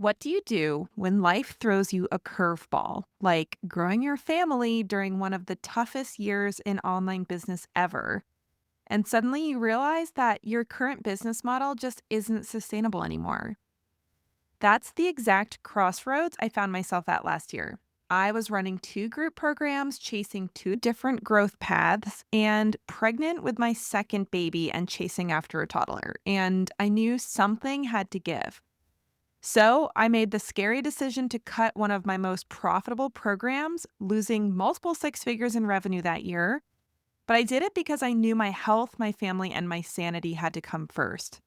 What do you do when life throws you a curveball, like growing your family during one of the toughest years in online business ever? And suddenly you realize that your current business model just isn't sustainable anymore. That's the exact crossroads I found myself at last year. I was running two group programs, chasing two different growth paths, and pregnant with my second baby and chasing after a toddler. And I knew something had to give. So I made the scary decision to cut one of my most profitable programs, losing multiple six figures in revenue that year. But I did it because I knew my health, my family, and my sanity had to come first.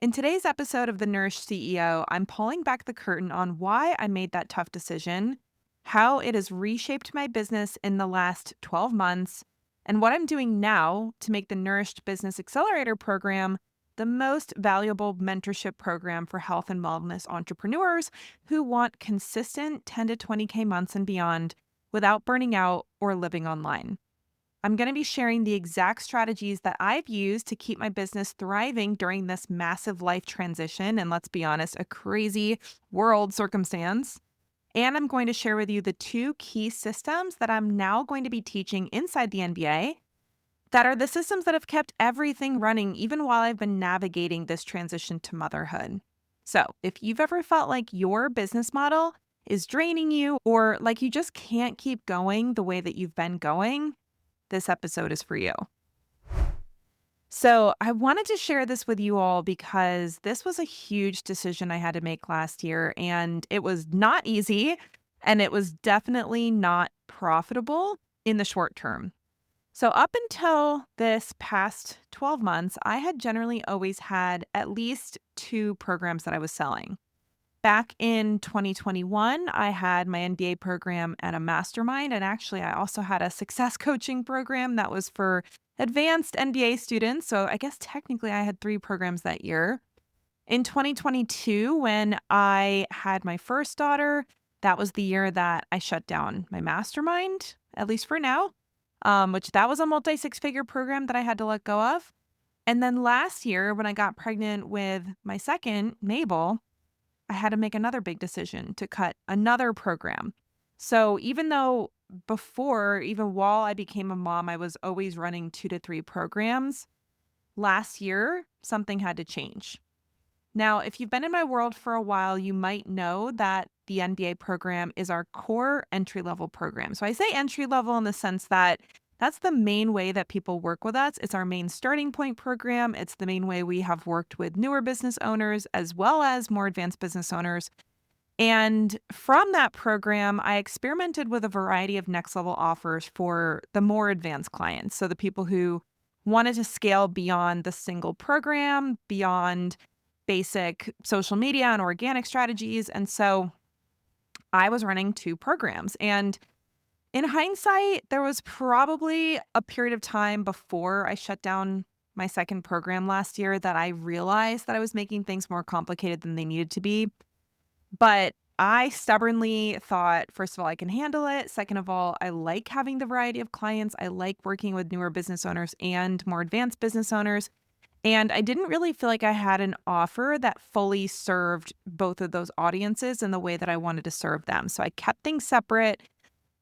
In today's episode of The Nourished CEO, I'm pulling back the curtain on why I made that tough decision, how it has reshaped my business in the last 12 months, and what I'm doing now to make the Nourished Business Accelerator program the most valuable mentorship program for health and wellness entrepreneurs who want consistent 10 to 20K months and beyond without burning out or living online. I'm going to be sharing the exact strategies that I've used to keep my business thriving during this massive life transition and, let's be honest, a crazy world circumstance. And I'm going to share with you the two key systems that I'm now going to be teaching inside the NBA that are the systems that have kept everything running even while I've been navigating this transition to motherhood. So, if you've ever felt like your business model is draining you or like you just can't keep going the way that you've been going, this episode is for you. So, I wanted to share this with you all because this was a huge decision I had to make last year, and it was not easy, and it was definitely not profitable in the short term. So, up until this past 12 months, I had generally always had at least two programs that I was selling. Back in 2021, I had my MBA program and a mastermind. And actually, I also had a success coaching program that was for advanced MBA students. So, I guess technically I had three programs that year. In 2022, when I had my first daughter, that was the year that I shut down my mastermind, at least for now, which that was a multi six figure program that I had to let go of. And then last year, when I got pregnant with my second, Mabel, I had to make another big decision to cut another program. So even though before, even while I became a mom, I was always running two to three programs, last year, something had to change. Now, if you've been in my world for a while, you might know that the NBA program is our core entry level program. So I say entry level in the sense that that's the main way that people work with us. It's our main starting point program. It's the main way we have worked with newer business owners as well as more advanced business owners. And from that program, I experimented with a variety of next level offers for the more advanced clients. So the people who wanted to scale beyond the single program, beyond basic social media and organic strategies. And so I was running two programs. And in hindsight, there was probably a period of time before I shut down my second program last year that I realized that I was making things more complicated than they needed to be. But I stubbornly thought, first of all, I can handle it. Second of all, I like having the variety of clients. I like working with newer business owners and more advanced business owners. And I didn't really feel like I had an offer that fully served both of those audiences in the way that I wanted to serve them. So I kept things separate.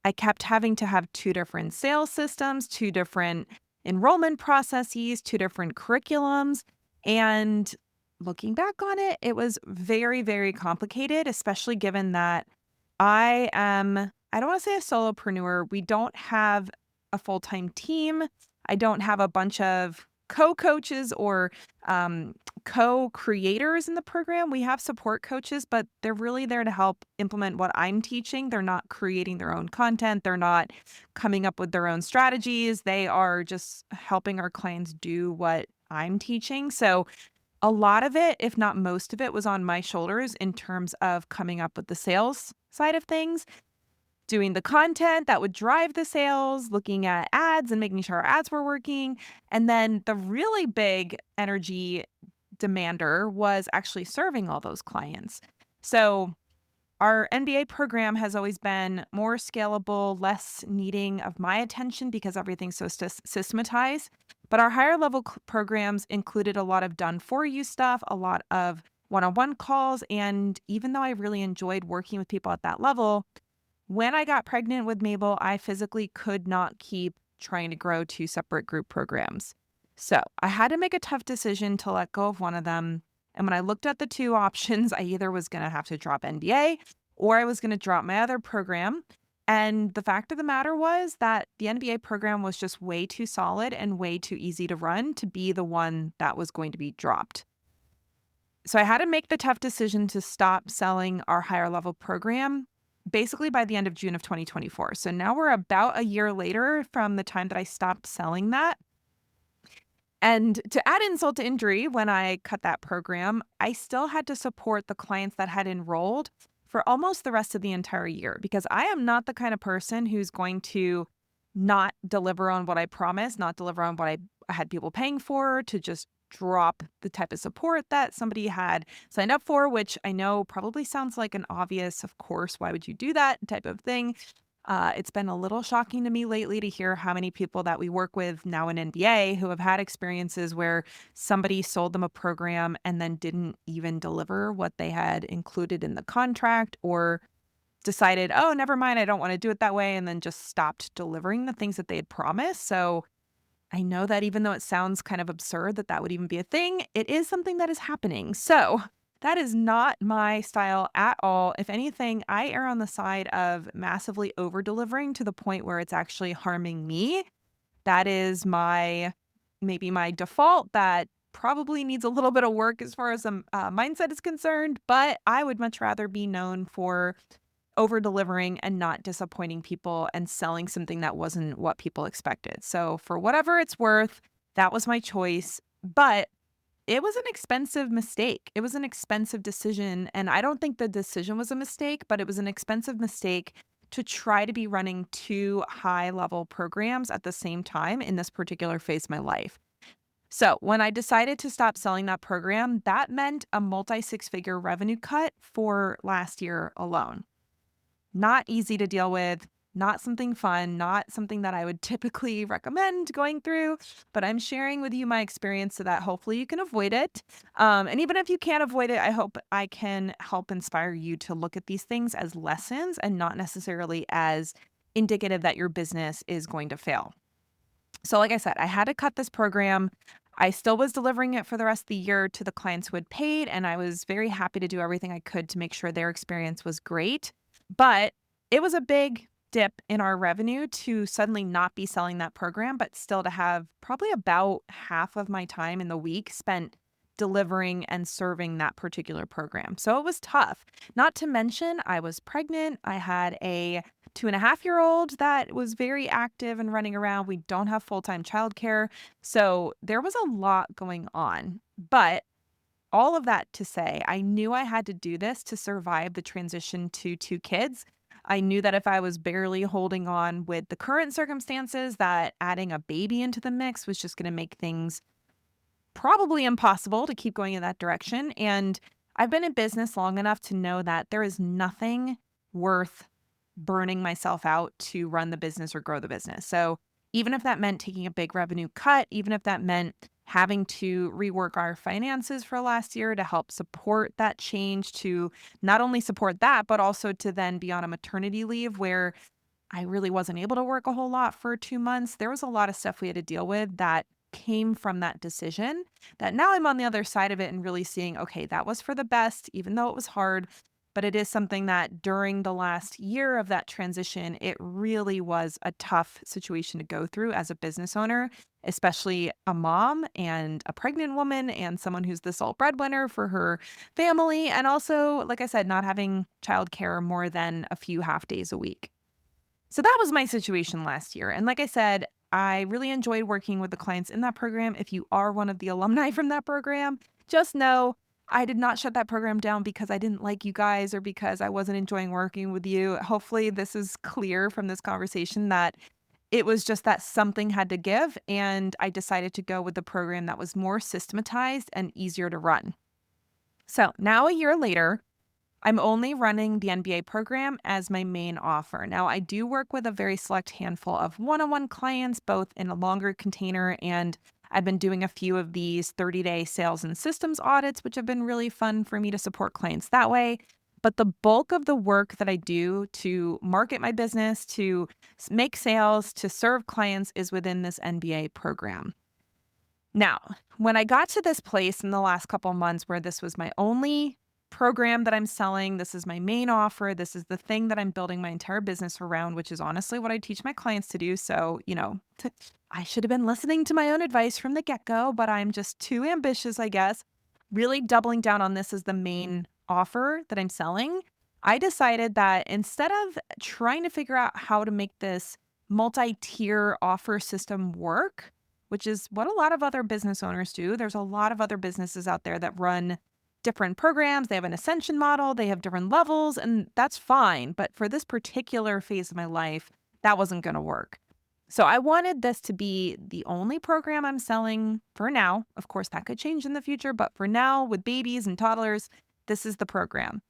I kept having to have two different sales systems, two different enrollment processes, two different curriculums. And looking back on it, it was very, very complicated, especially given that I don't want to say a solopreneur. We don't have a full time team. I don't have a bunch of co coaches or co creators in the program. We have support coaches, but they're really there to help implement what I'm teaching. They're not creating their own content, they're not coming up with their own strategies. They are just helping our clients do what I'm teaching. So, a lot of it, if not most of it, was on my shoulders in terms of coming up with the sales side of things, doing the content that would drive the sales, looking at ads and making sure our ads were working. And then the really big energy demander was actually serving all those clients. So our MBA program has always been more scalable, less needing of my attention because everything's so systematized. But our higher level programs included a lot of done for you stuff, a lot of one-on-one calls. And even though I really enjoyed working with people at that level, when I got pregnant with Mabel, I physically could not keep trying to grow two separate group programs. So I had to make a tough decision to let go of one of them. And when I looked at the two options, I either was going to have to drop NBA or I was going to drop my other program. And the fact of the matter was that the NBA program was just way too solid and way too easy to run to be the one that was going to be dropped. So I had to make the tough decision to stop selling our higher level program basically by the end of June of 2024. So now we're about a year later from the time that I stopped selling that. And to add insult to injury, when I cut that program, I still had to support the clients that had enrolled for almost the rest of the entire year because I am not the kind of person who's going to not deliver on what I promised, not deliver on what I had people paying for, to just drop the type of support that somebody had signed up for, which I know probably sounds like an obvious, of course, why would you do that type of thing. It's been a little shocking to me lately to hear how many people that we work with now in NBA who have had experiences where somebody sold them a program and then didn't even deliver what they had included in the contract or decided, oh, never mind, I don't want to do it that way, and then just stopped delivering the things that they had promised. So I know that even though it sounds kind of absurd that that would even be a thing, it is something that is happening. So that is not my style at all. If anything, I err on the side of massively over delivering to the point where it's actually harming me. That is maybe my default that probably needs a little bit of work as far as mindset is concerned, but I would much rather be known for over delivering and not disappointing people and selling something that wasn't what people expected. So, for whatever it's worth, that was my choice. But it was an expensive mistake. It was an expensive decision. And I don't think the decision was a mistake, but it was an expensive mistake to try to be running two high level programs at the same time in this particular phase of my life. So, when I decided to stop selling that program, that meant a multi six figure revenue cut for last year alone. Not easy to deal with, not something fun, not something that I would typically recommend going through, but I'm sharing with you my experience so that hopefully you can avoid it. And even if you can't avoid it, I hope I can help inspire you to look at these things as lessons and not necessarily as indicative that your business is going to fail. So, like I said, I had to cut this program. I still was delivering it for the rest of the year to the clients who had paid, and I was very happy to do everything I could to make sure their experience was great. But it was a big dip in our revenue to suddenly not be selling that program, but still to have probably about half of my time in the week spent delivering and serving that particular program. So it was tough. Not to mention, I was pregnant. I had a 2.5-year-old that was very active and running around. We don't have full time childcare. So there was a lot going on. But all of that to say, I knew I had to do this to survive the transition to two kids. I knew that if I was barely holding on with the current circumstances, that adding a baby into the mix was just going to make things probably impossible to keep going in that direction. And I've been in business long enough to know that there is nothing worth burning myself out to run the business or grow the business. So even if that meant taking a big revenue cut, even if that meant having to rework our finances for last year to help support that change, to not only support that, but also to then be on a maternity leave where I really wasn't able to work a whole lot for 2 months. There was a lot of stuff we had to deal with that came from that decision that now I'm on the other side of it and really seeing, okay, that was for the best, even though it was hard. But it is something that during the last year of that transition, it really was a tough situation to go through as a business owner, especially a mom and a pregnant woman and someone who's the sole breadwinner for her family. And also, like I said, not having childcare more than a few half days a week. So that was my situation last year. And like I said, I really enjoyed working with the clients in that program. If you are one of the alumni from that program, just know I did not shut that program down because I didn't like you guys or because I wasn't enjoying working with you. Hopefully, this is clear from this conversation that it was just that something had to give. And I decided to go with the program that was more systematized and easier to run. So now a year later, I'm only running the NBA program as my main offer. Now, I do work with a very select handful of one-on-one clients, both in a longer container and I've been doing a few of these 30-day sales and systems audits, which have been really fun for me to support clients that way. But the bulk of the work that I do to market my business, to make sales, to serve clients is within this NBA program. Now, when I got to this place in the last couple months where this was my only program that I'm selling, this is my main offer, this is the thing that I'm building my entire business around, which is honestly what I teach my clients to do. So, I should have been listening to my own advice from the get go, but I'm just too ambitious, I guess. Really doubling down on this as the main offer that I'm selling. I decided that instead of trying to figure out how to make this multi tier offer system work, which is what a lot of other business owners do. There's a lot of other businesses out there that run different programs. They have an ascension model, they have different levels, and that's fine. But for this particular phase of my life, that wasn't going to work. So I wanted this to be the only program I'm selling for now. Of course, that could change in the future, but for now, with babies and toddlers, this is the program.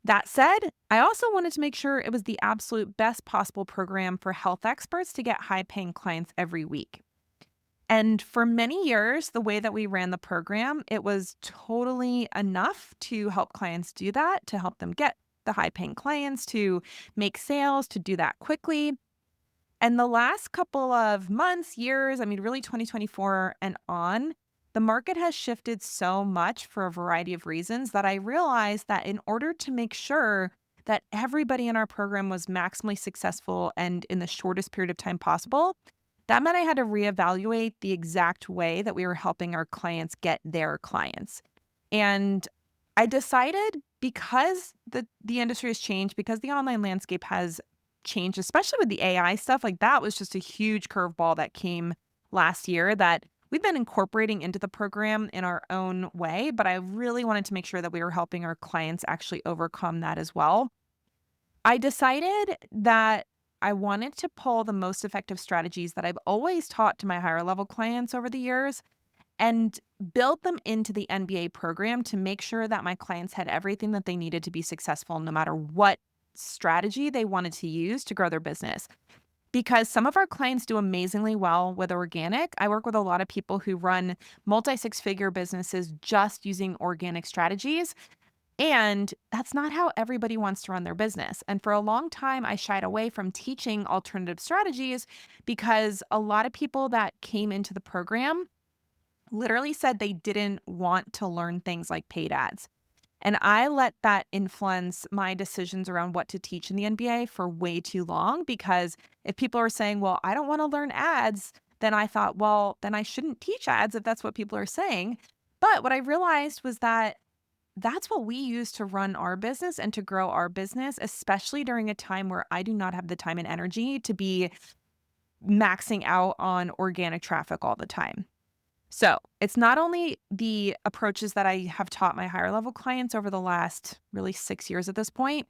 That said, I also wanted to make sure it was the absolute best possible program for health experts to get high paying clients every week. And for many years, the way that we ran the program, it was totally enough to help clients do that, to help them get the high paying clients, to make sales, to do that quickly. And the last couple of months, years, I mean, really 2024 and on, the market has shifted so much for a variety of reasons that I realized that in order to make sure that everybody in our program was maximally successful and in the shortest period of time possible, that meant I had to reevaluate the exact way that we were helping our clients get their clients. And I decided because the industry has changed, because the online landscape has changed, especially with the AI stuff, like that was just a huge curveball that came last year that we've been incorporating into the program in our own way. But I really wanted to make sure that we were helping our clients actually overcome that as well. I decided that I wanted to pull the most effective strategies that I've always taught to my higher level clients over the years and build them into the NBA program to make sure that my clients had everything that they needed to be successful, no matter what strategy they wanted to use to grow their business. Because some of our clients do amazingly well with organic. I work with a lot of people who run multi six figure businesses just using organic strategies. And that's not how everybody wants to run their business. And for a long time, I shied away from teaching alternative strategies because a lot of people that came into the program literally said they didn't want to learn things like paid ads. And I let that influence my decisions around what to teach in the NBA for way too long because if people are saying, well, I don't want to learn ads, then I thought, well, then I shouldn't teach ads if that's what people are saying. But what I realized was that that's what we use to run our business and to grow our business, especially during a time where I do not have the time and energy to be maxing out on organic traffic all the time. So it's not only the approaches that I have taught my higher level clients over the last really 6 years at this point,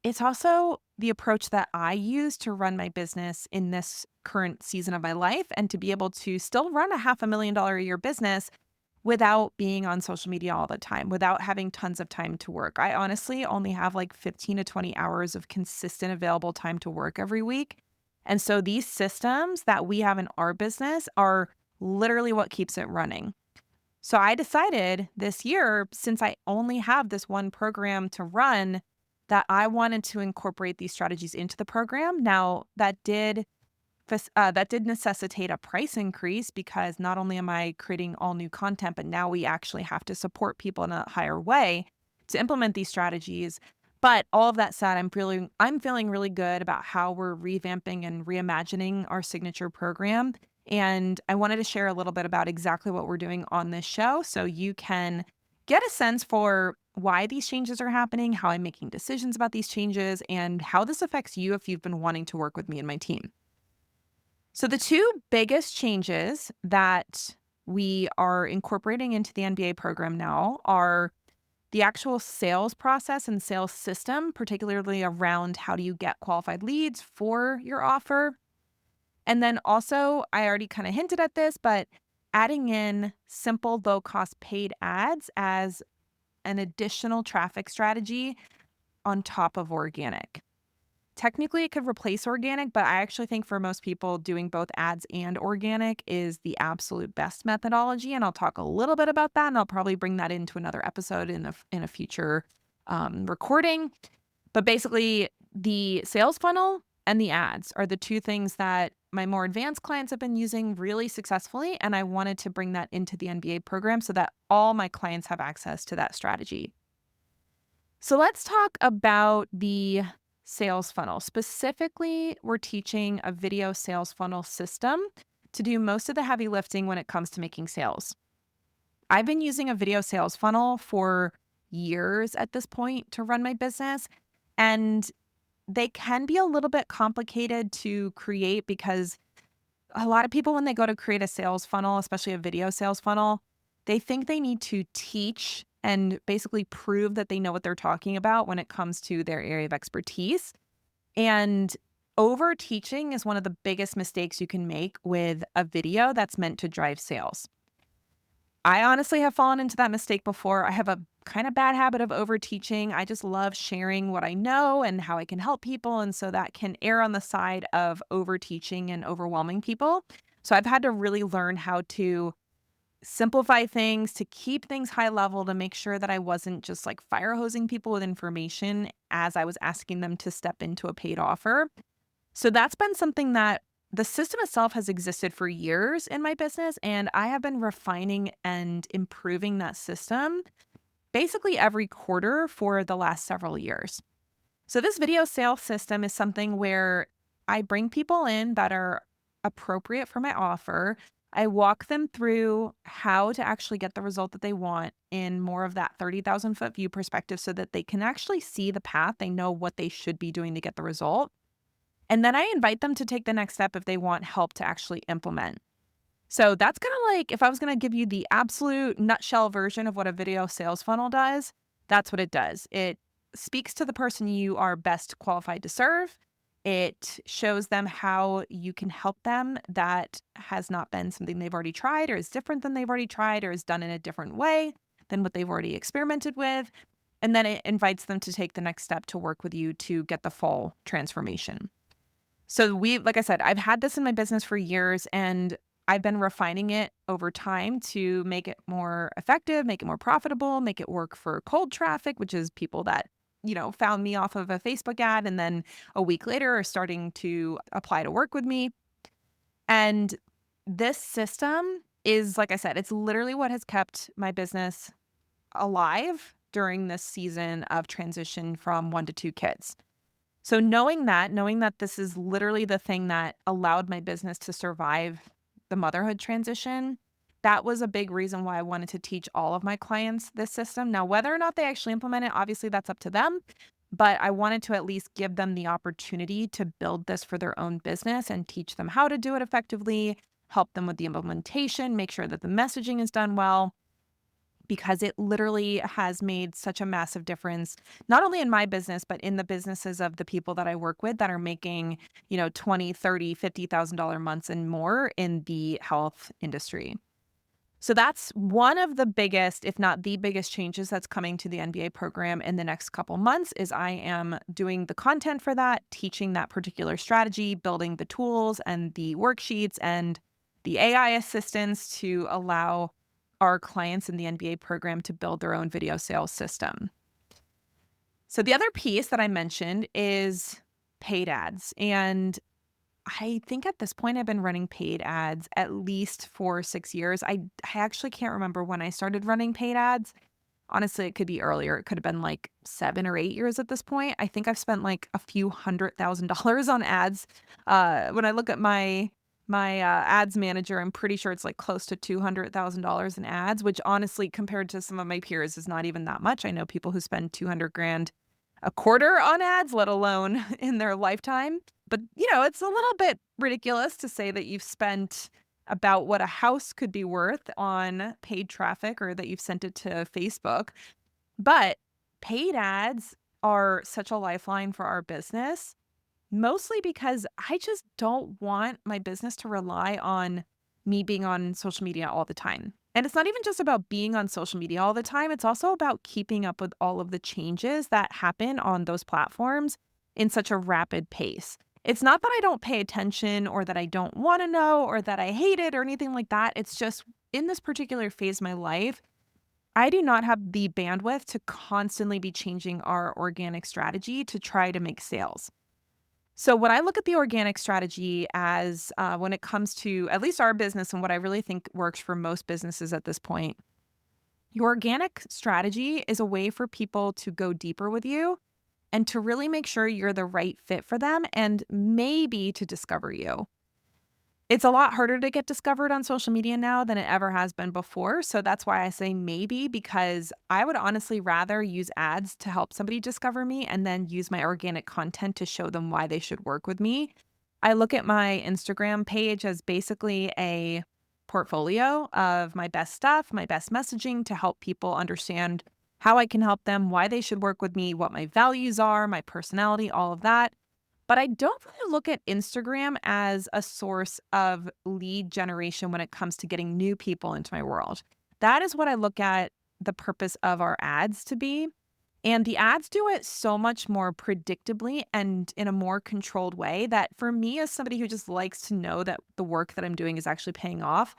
it's also the approach that I use to run my business in this current season of my life and to be able to still run a $500,000 a year business without being on social media all the time, without having tons of time to work. I honestly only have like 15 to 20 hours of consistent available time to work every week. And so these systems that we have in our business are literally what keeps it running. So I decided this year, since I only have this one program to run, that I wanted to incorporate these strategies into the program. Now, that did necessitate a price increase because not only am I creating all new content, but now we actually have to support people in a higher way to implement these strategies. But all of that said, I'm feeling really good about how we're revamping and reimagining our signature program. And I wanted to share a little bit about exactly what we're doing on this show so you can get a sense for why these changes are happening, how I'm making decisions about these changes, and how this affects you if you've been wanting to work with me and my team. So the two biggest changes that we are incorporating into the NBA program now are the actual sales process and sales system, particularly around how do you get qualified leads for your offer. And then also, I already kind of hinted at this, but adding in simple, low cost paid ads as an additional traffic strategy on top of organic. Technically, it could replace organic, but I actually think for most people, doing both ads and organic is the absolute best methodology, and I'll talk a little bit about that, and I'll probably bring that into another episode in a future, recording. But basically, the sales funnel and the ads are the 2 things that my more advanced clients have been using really successfully, and I wanted to bring that into the MBA program so that all my clients have access to that strategy. So let's talk about the sales funnel. Specifically, we're teaching a video sales funnel system to do most of the heavy lifting when it comes to making sales. I've been using a video sales funnel for years at this point to run my business, and they can be a little bit complicated to create because a lot of people, when they go to create a sales funnel, especially a video sales funnel, they think they need to teach and basically prove that they know what they're talking about when it comes to their area of expertise. And over teaching is one of the biggest mistakes you can make with a video that's meant to drive sales. I honestly have fallen into that mistake before. I have a kind of bad habit of over teaching. I just love sharing what I know and how I can help people. And so that can err on the side of over teaching and overwhelming people. So I've had to really learn how to simplify things, to keep things high level, to make sure that I wasn't just like fire hosing people with information as I was asking them to step into a paid offer. So that's been something that the system itself has existed for years in my business, and I have been refining and improving that system basically every quarter for the last several years. So this video sales system is something where I bring people in that are appropriate for my offer. I walk them through how to actually get the result that they want in more of that 30,000 foot view perspective so that they can actually see the path. They know what they should be doing to get the result. And then I invite them to take the next step if they want help to actually implement. So that's kind of like if I was going to give you the absolute nutshell version of what a video sales funnel does, that's what it does. It speaks to the person you are best qualified to serve. It shows them how you can help them that has not been something they've already tried or is different than they've already tried or is done in a different way than what they've already experimented with. And then it invites them to take the next step to work with you to get the full transformation. So like I said, I've had this in my business for years and I've been refining it over time to make it more effective, make it more profitable, make it work for cold traffic, which is people that, found me off of a Facebook ad and then a week later are starting to apply to work with me. And this system is, like I said, it's literally what has kept my business alive during this season of transition from 1 to 2 kids. So knowing that this is literally the thing that allowed my business to survive the motherhood transition, that was a big reason why I wanted to teach all of my clients this system. Now, whether or not they actually implement it, obviously that's up to them. But I wanted to at least give them the opportunity to build this for their own business and teach them how to do it effectively, help them with the implementation, make sure that the messaging is done well, because it literally has made such a massive difference, not only in my business, but in the businesses of the people that I work with that are making, 20, 30, $50,000 months and more in the health industry. So that's one of the biggest, if not the biggest changes that's coming to the NBA program in the next couple months is I am doing the content for that, teaching that particular strategy, building the tools and the worksheets and the AI assistants to allow our clients in the NBA program to build their own video sales system. So the other piece that I mentioned is paid ads. And I think at this point I've been running paid ads at least for 6 years. I actually can't remember when I started running paid ads. Honestly, it could be earlier. It could have been like 7 or 8 years at this point. I think I've spent like a few $100,000 on ads. When I look at my ads manager, I'm pretty sure it's like close to $200,000 in ads, which honestly, compared to some of my peers, is not even that much. I know people who spend 200 grand a quarter on ads, let alone in their lifetime. But, it's a little bit ridiculous to say that you've spent about what a house could be worth on paid traffic or that you've sent it to Facebook. But paid ads are such a lifeline for our business. Mostly because I just don't want my business to rely on me being on social media all the time. And it's not even just about being on social media all the time. It's also about keeping up with all of the changes that happen on those platforms in such a rapid pace. It's not that I don't pay attention or that I don't want to know or that I hate it or anything like that. It's just in this particular phase of my life, I do not have the bandwidth to constantly be changing our organic strategy to try to make sales. So when I look at the organic strategy as when it comes to at least our business and what I really think works for most businesses at this point, your organic strategy is a way for people to go deeper with you and to really make sure you're the right fit for them and maybe to discover you. It's a lot harder to get discovered on social media now than it ever has been before. So that's why I say maybe, because I would honestly rather use ads to help somebody discover me and then use my organic content to show them why they should work with me. I look at my Instagram page as basically a portfolio of my best stuff, my best messaging to help people understand how I can help them, why they should work with me, what my values are, my personality, all of that. But I don't really look at Instagram as a source of lead generation when it comes to getting new people into my world. That is what I look at the purpose of our ads to be. And the ads do it so much more predictably and in a more controlled way that for me, as somebody who just likes to know that the work that I'm doing is actually paying off,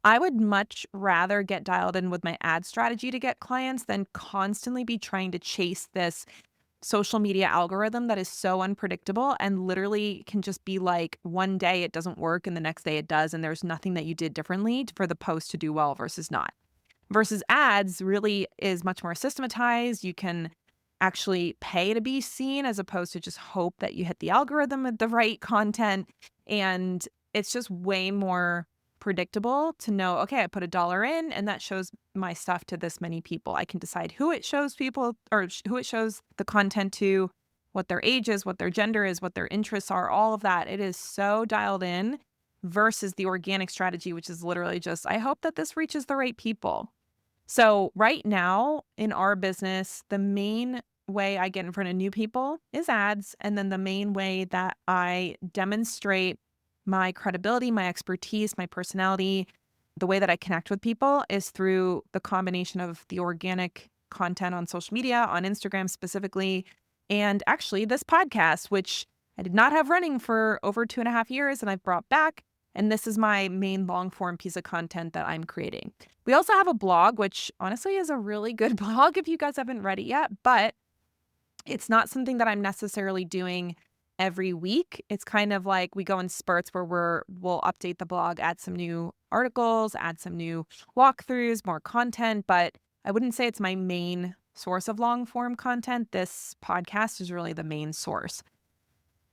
I would much rather get dialed in with my ad strategy to get clients than constantly be trying to chase this social media algorithm that is so unpredictable and literally can just be like one day it doesn't work and the next day it does, and there's nothing that you did differently for the post to do well versus not. Versus ads really is much more systematized. You can actually pay to be seen as opposed to just hope that you hit the algorithm with the right content. And it's just way more predictable to know, okay, I put $1 in and that shows my stuff to this many people. I can decide who it shows people or who it shows the content to, what their age is, what their gender is, what their interests are, all of that. It is so dialed in versus the organic strategy, which is literally just, I hope that this reaches the right people. So right now in our business, the main way I get in front of new people is ads. And then the main way that I demonstrate my credibility, my expertise, my personality, the way that I connect with people is through the combination of the organic content on social media, on Instagram specifically, and actually this podcast, which I did not have running for over 2.5 years and I've brought back. And this is my main long form piece of content that I'm creating. We also have a blog, which honestly is a really good blog if you guys haven't read it yet, but it's not something that I'm necessarily doing every week. It's kind of like we go in spurts where we'll update the blog, add some new articles, add some new walkthroughs, more content, but I wouldn't say it's my main source of long form content. This podcast is really the main source.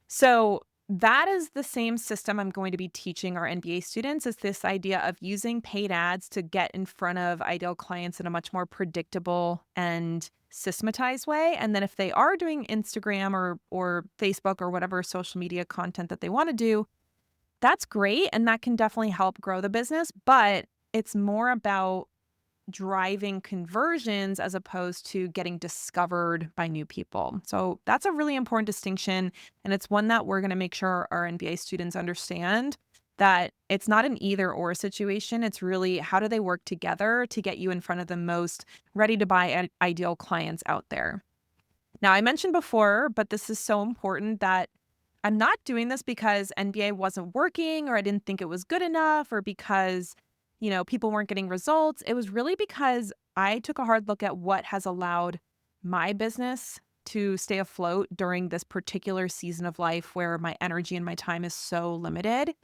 So that is the same system I'm going to be teaching our MBA students, is this idea of using paid ads to get in front of ideal clients in a much more predictable and systematized way. And then if they are doing Instagram or Facebook or whatever social media content that they want to do, that's great. And that can definitely help grow the business. But it's more about driving conversions as opposed to getting discovered by new people. So that's a really important distinction. And it's one that we're going to make sure our MBA students understand, that it's not an either or situation. It's really how do they work together to get you in front of the most ready to buy ideal clients out there. Now, I mentioned before, but this is so important, that I'm not doing this because NBA wasn't working or I didn't think it was good enough or because people weren't getting results. It was really because I took a hard look at what has allowed my business to stay afloat during this particular season of life where my energy and my time is so limited.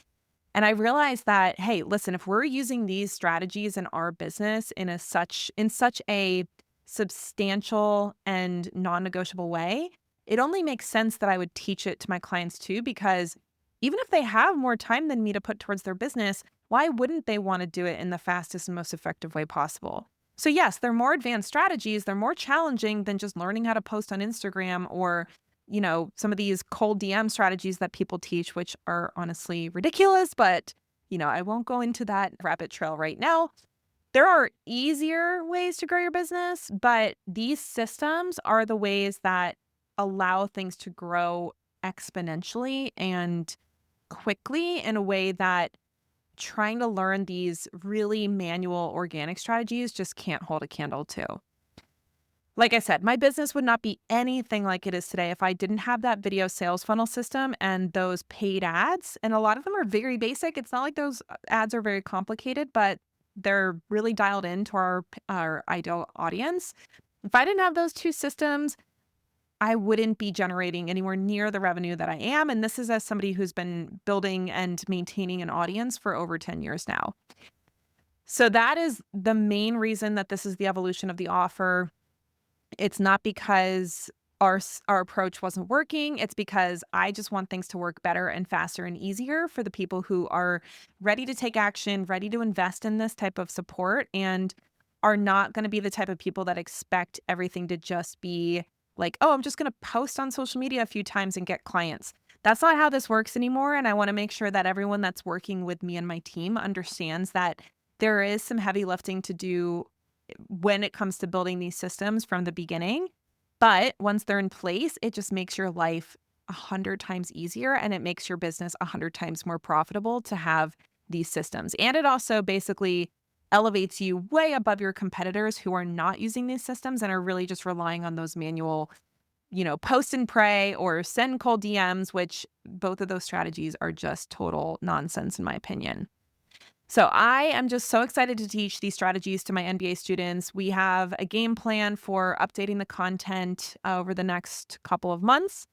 And I realized that, hey, listen, if we're using these strategies in our business in such a substantial and non-negotiable way, it only makes sense that I would teach it to my clients too, because even if they have more time than me to put towards their business, why wouldn't they want to do it in the fastest and most effective way possible? So yes, they're more advanced strategies. They're more challenging than just learning how to post on Instagram or, some of these cold DM strategies that people teach, which are honestly ridiculous. But, I won't go into that rabbit trail right now. There are easier ways to grow your business, but these systems are the ways that allow things to grow exponentially and quickly in a way that trying to learn these really manual organic strategies just can't hold a candle to. Like I said, my business would not be anything like it is today if I didn't have that video sales funnel system and those paid ads. And a lot of them are very basic. It's not like those ads are very complicated, but they're really dialed into our ideal audience. If I didn't have those two systems, I wouldn't be generating anywhere near the revenue that I am. And this is as somebody who's been building and maintaining an audience for over 10 years now. So that is the main reason that this is the evolution of the offer. It's not because our approach wasn't working. It's because I just want things to work better and faster and easier for the people who are ready to take action, ready to invest in this type of support, and are not going to be the type of people that expect everything to just be like, oh, I'm just going to post on social media a few times and get clients. That's not how this works anymore. And I want to make sure that everyone that's working with me and my team understands that there is some heavy lifting to do when it comes to building these systems from the beginning. But once they're in place, it just makes your life 100 times easier and it makes your business 100 times more profitable to have these systems. And it also basically elevates you way above your competitors who are not using these systems and are really just relying on those manual, post and pray or send cold DMs, which both of those strategies are just total nonsense in my opinion. So I am just so excited to teach these strategies to my NBA students. We have a game plan for updating the content over the next couple of months.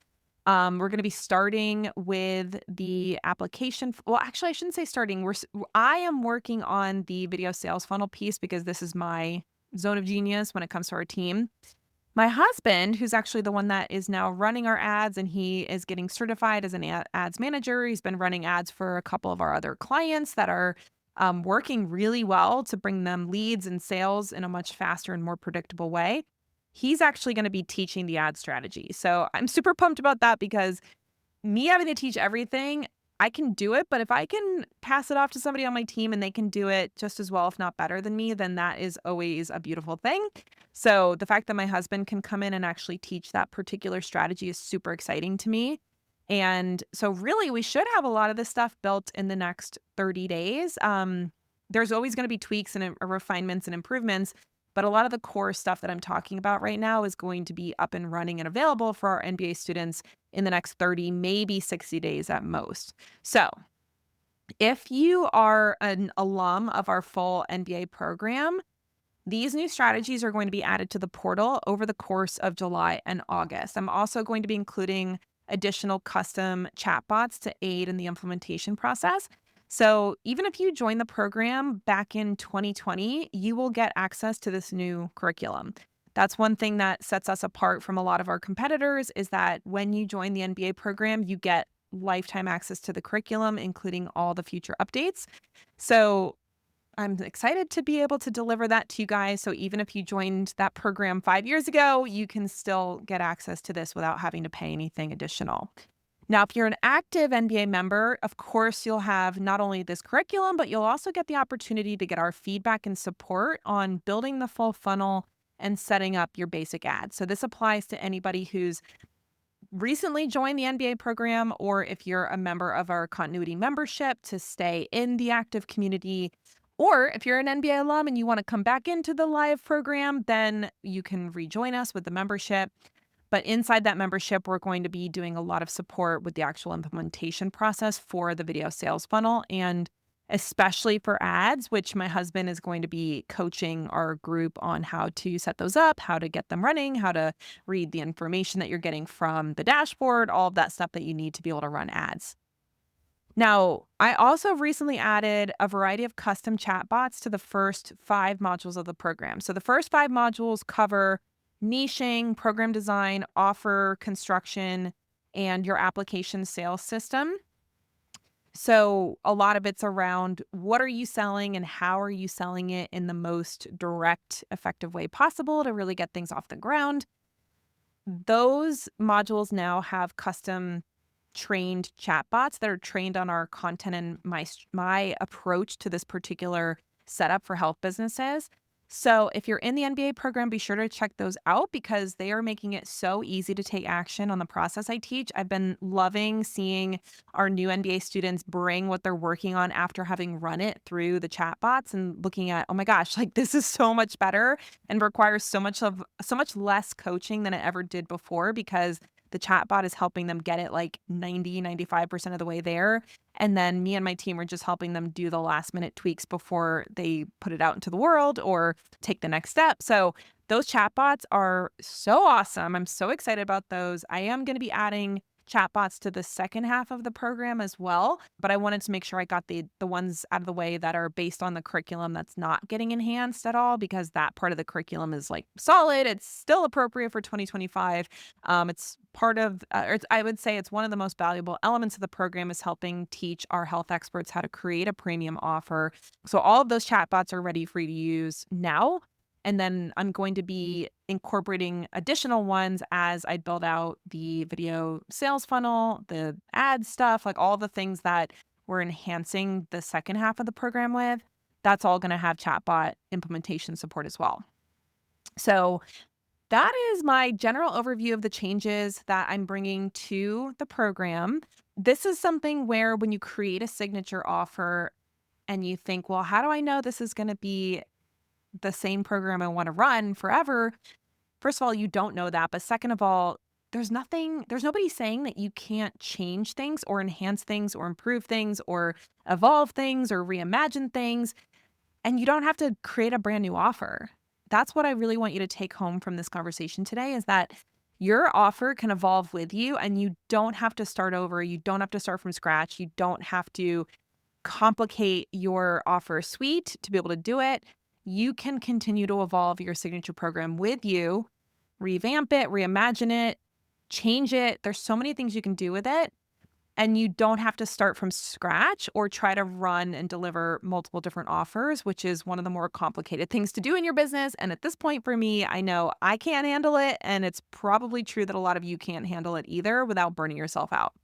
We're going to be starting with the application. Well, actually, I shouldn't say starting. I am working on the video sales funnel piece because this is my zone of genius when it comes to our team. My husband, who's actually the one that is now running our ads, and he is getting certified as an ads manager. He's been running ads for a couple of our other clients that are working really well to bring them leads and sales in a much faster and more predictable way. He's actually going to be teaching the ad strategy. So I'm super pumped about that because me having to teach everything, I can do it. But if I can pass it off to somebody on my team and they can do it just as well, if not better than me, then that is always a beautiful thing. So the fact that my husband can come in and actually teach that particular strategy is super exciting to me. And so really we should have a lot of this stuff built in the next 30 days. There's always going to be tweaks and refinements and improvements, but a lot of the core stuff that I'm talking about right now is going to be up and running and available for our NBA students in the next 30, maybe 60 days at most. So if you are an alum of our full NBA program, these new strategies are going to be added to the portal over the course of July and August. I'm also going to be including additional custom chatbots to aid in the implementation process. So even if you join the program back in 2020, you will get access to this new curriculum. That's one thing that sets us apart from a lot of our competitors is that when you join the NBA program, you get lifetime access to the curriculum, including all the future updates. So I'm excited to be able to deliver that to you guys. So even if you joined that program 5 years ago, you can still get access to this without having to pay anything additional. Now, if you're an active NBA member, of course, you'll have not only this curriculum, but you'll also get the opportunity to get our feedback and support on building the full funnel and setting up your basic ads. So this applies to anybody who's recently joined the NBA program, or if you're a member of our continuity membership to stay in the active community, or if you're an NBA alum and you want to come back into the live program, then you can rejoin us with the membership. But inside that membership, we're going to be doing a lot of support with the actual implementation process for the video sales funnel and especially for ads, which my husband is going to be coaching our group on how to set those up, how to get them running, how to read the information that you're getting from the dashboard, all of that stuff that you need to be able to run ads. Now, I also recently added a variety of custom chatbots to the first 5 modules of the program. So the first 5 modules cover niching, program design, offer construction, and your application sales system. So a lot of it's around what are you selling and how are you selling it in the most direct, effective way possible to really get things off the ground. Those modules now have custom trained chatbots that are trained on our content and my approach to this particular setup for health businesses. So if you're in the MBA program, be sure to check those out because they are making it so easy to take action on the process I teach. I've been loving seeing our new MBA students bring what they're working on after having run it through the chatbots and looking at, oh my gosh, like this is so much better and requires so much less coaching than it ever did before because the chatbot is helping them get it like 90, 95% of the way there. And then me and my team are just helping them do the last minute tweaks before they put it out into the world or take the next step. So those chatbots are so awesome. I'm so excited about those. I am going to be adding chatbots to the second half of the program as well, but I wanted to make sure I got the ones out of the way that are based on the curriculum that's not getting enhanced at all because that part of the curriculum is like solid. It's still appropriate for 2025. It's part of, I would say it's one of the most valuable elements of the program is helping teach our health experts how to create a premium offer. So all of those chatbots are ready for you to use now. And then I'm going to be incorporating additional ones as I build out the video sales funnel, the ad stuff, like all the things that we're enhancing the second half of the program with. That's all going to have chatbot implementation support as well. So that is my general overview of the changes that I'm bringing to the program. This is something where when you create a signature offer and you think, well, how do I know this is going to be the same program I want to run forever? First of all, you don't know that. But second of all, there's nobody saying that you can't change things or enhance things or improve things or evolve things or reimagine things. And you don't have to create a brand new offer. That's what I really want you to take home from this conversation today is that your offer can evolve with you and you don't have to start over. You don't have to start from scratch. You don't have to complicate your offer suite to be able to do it. You can continue to evolve your signature program with you, revamp it, reimagine it, change it. There's so many things you can do with it. And you don't have to start from scratch or try to run and deliver multiple different offers, which is one of the more complicated things to do in your business. And at this point for me, I know I can't handle it. And it's probably true that a lot of you can't handle it either without burning yourself out.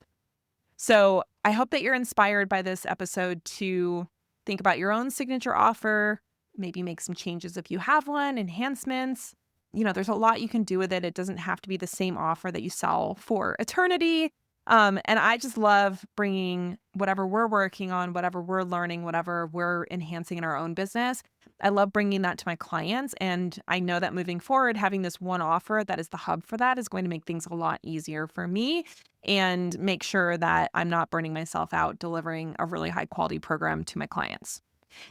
So I hope that you're inspired by this episode to think about your own signature offer, maybe make some changes if you have one, enhancements. There's a lot you can do with it. It doesn't have to be the same offer that you sell for eternity. And I just love bringing whatever we're working on, whatever we're learning, whatever we're enhancing in our own business. I love bringing that to my clients. And I know that moving forward, having this one offer that is the hub for that is going to make things a lot easier for me and make sure that I'm not burning myself out delivering a really high quality program to my clients.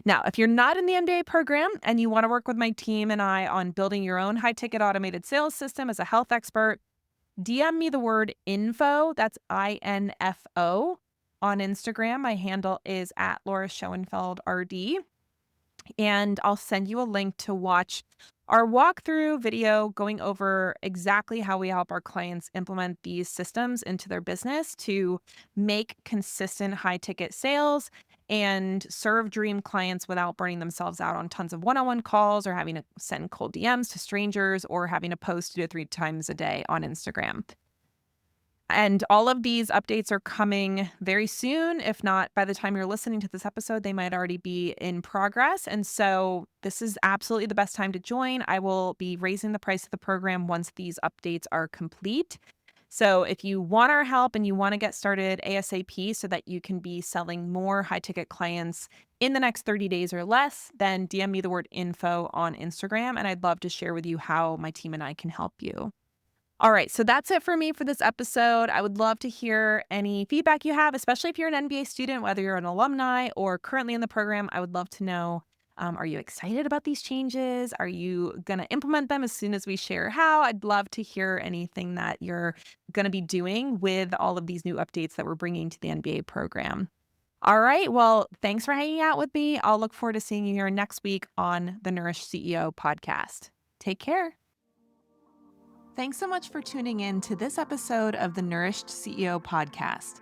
Now, if you're not in the MBA program and you want to work with my team and I on building your own high ticket automated sales system as a health expert, DM me the word info, that's INFO, on Instagram. My handle is at Laura Schoenfeld RD. And I'll send you a link to watch our walkthrough video going over exactly how we help our clients implement these systems into their business to make consistent high ticket sales and serve dream clients without burning themselves out on tons of one-on-one calls or having to send cold DMs to strangers or having to post 2 to 3 times a day on Instagram. And all of these updates are coming very soon. If not, by the time you're listening to this episode, they might already be in progress. And so this is absolutely the best time to join. I will be raising the price of the program once these updates are complete. So if you want our help and you want to get started ASAP so that you can be selling more high ticket clients in the next 30 days or less, then DM me the word info on Instagram. And I'd love to share with you how my team and I can help you. All right, so that's it for me for this episode. I would love to hear any feedback you have, especially if you're an MBA student, whether you're an alumni or currently in the program. I would love to know, are you excited about these changes? Are you going to implement them as soon as we share how? I'd love to hear anything that you're going to be doing with all of these new updates that we're bringing to the MBA program. All right, well, thanks for hanging out with me. I'll look forward to seeing you here next week on the Nourished CEO podcast. Take care. Thanks so much for tuning in to this episode of the Nourished CEO podcast.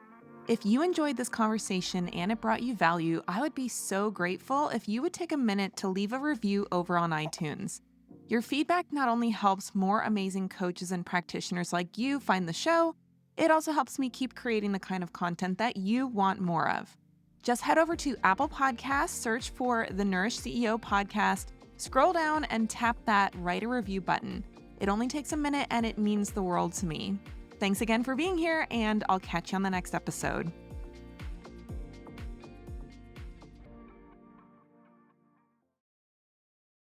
If you enjoyed this conversation and it brought you value, I would be so grateful if you would take a minute to leave a review over on iTunes. Your feedback not only helps more amazing coaches and practitioners like you find the show, it also helps me keep creating the kind of content that you want more of. Just head over to Apple Podcasts, search for the Nourished CEO podcast, Scroll down and tap that write a review button. It only takes a minute and it means the world to me. Thanks again for being here, and I'll catch you on the next episode.